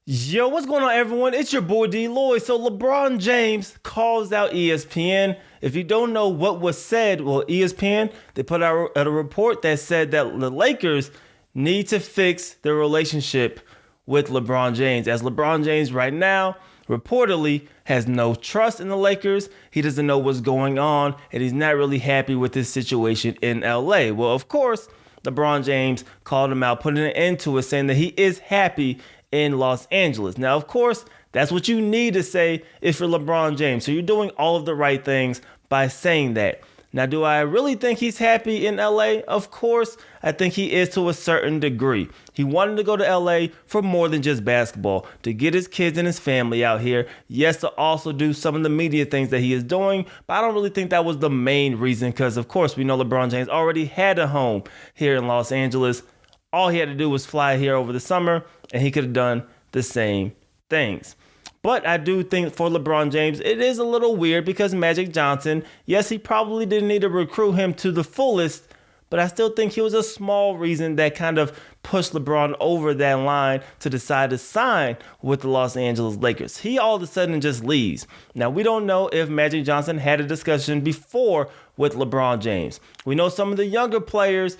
Yo, what's going on, everyone? It's your boy DLloyd. So LeBron James calls out ESPN. If you don't know what was said, well, ESPN, they put out a report that said that the Lakers need to fix their relationship with LeBron James. As LeBron James right now reportedly has no trust in the Lakers. He doesn't know what's going on, and he's not really happy with his situation in LA. Well, of course, LeBron James called him out, putting an end to it, saying that he is happy in Los Angeles. Now, of course, that's what you need to say if you're LeBron James. So you're doing all of the right things by saying that. Now, do I really think he's happy in LA? Of course, I think he is to a certain degree. He wanted to go to LA for more than just basketball, to get his kids and his family out here. Yes, to also do some of the media things that he is doing, but I don't really think that was the main reason because, of course, we know LeBron James already had a home here in Los Angeles. All he had to do was fly here over the summer, and he could have done the same things. But I do think for LeBron James, it is a little weird because Magic Johnson, yes, he probably didn't need to recruit him to the fullest, but I still think he was a small reason that kind of pushed LeBron over that line to decide to sign with the Los Angeles Lakers. He all of a sudden just leaves. Now, we don't know if Magic Johnson had a discussion before with LeBron James. We know some of the younger players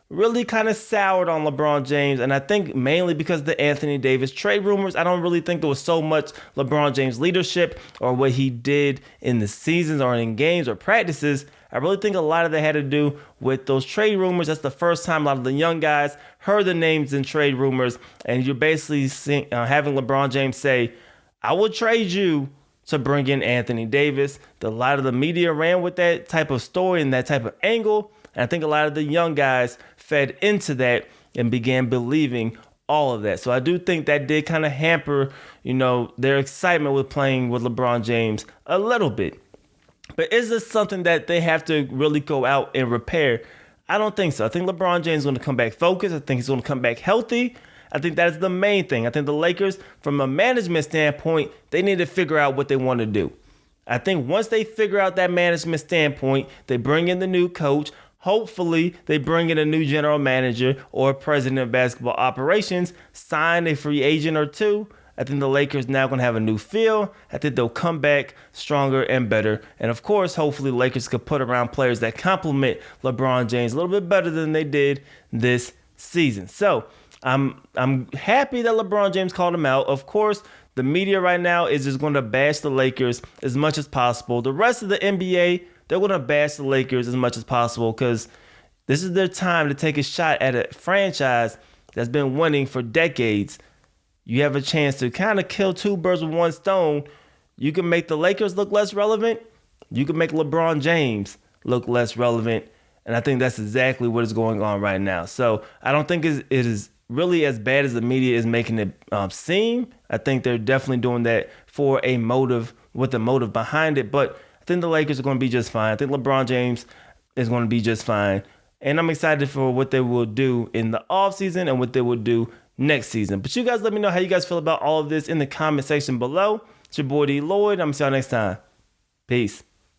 really kind of soured on LeBron James, and I think mainly because of the Anthony Davis trade rumors. I don't really think there was so much LeBron James leadership or what he did in the seasons or in games or practices. I really think a lot of that had to do with those trade rumors. That's the first time a lot of the young guys heard the names in trade rumors, and you're basically having LeBron James say, I will trade you to bring in Anthony Davis. A lot of the media ran with that type of story and that type of angle. And I think a lot of the young guys fed into that and began believing all of that. So I do think that did kind of hamper, their excitement with playing with LeBron James a little bit. But is this something that they have to really go out and repair? I don't think so. I think LeBron James is going to come back focused. I think he's going to come back healthy. I think that is the main thing. I think the Lakers, from a management standpoint, they need to figure out what they want to do. I think once they figure out that management standpoint, they bring in the new coach. Hopefully, they bring in a new general manager or president of basketball operations, sign a free agent or two. I think the Lakers now going to have a new feel. I think they'll come back stronger and better. And of course, hopefully, the Lakers could put around players that complement LeBron James a little bit better than they did this season. So I'm happy that LeBron James called him out. Of course, the media right now is just going to bash the Lakers as much as possible. The rest of the NBA, they're going to bash the Lakers as much as possible because this is their time to take a shot at a franchise that's been winning for decades. You have a chance to kind of kill two birds with one stone. You can make the Lakers look less relevant. You can make LeBron James look less relevant. And I think that's exactly what is going on right now. So I don't think it is really as bad as the media is making it seem. I think they're definitely doing that for a motive, with a motive behind it. But I think the Lakers are going to be just fine. I think LeBron James is going to be just fine. And I'm excited for what they will do in the offseason and what they will do next season. But you guys let me know how you guys feel about all of this in the comment section below. It's your boy DLloyd. I'm going to see y'all next time. Peace.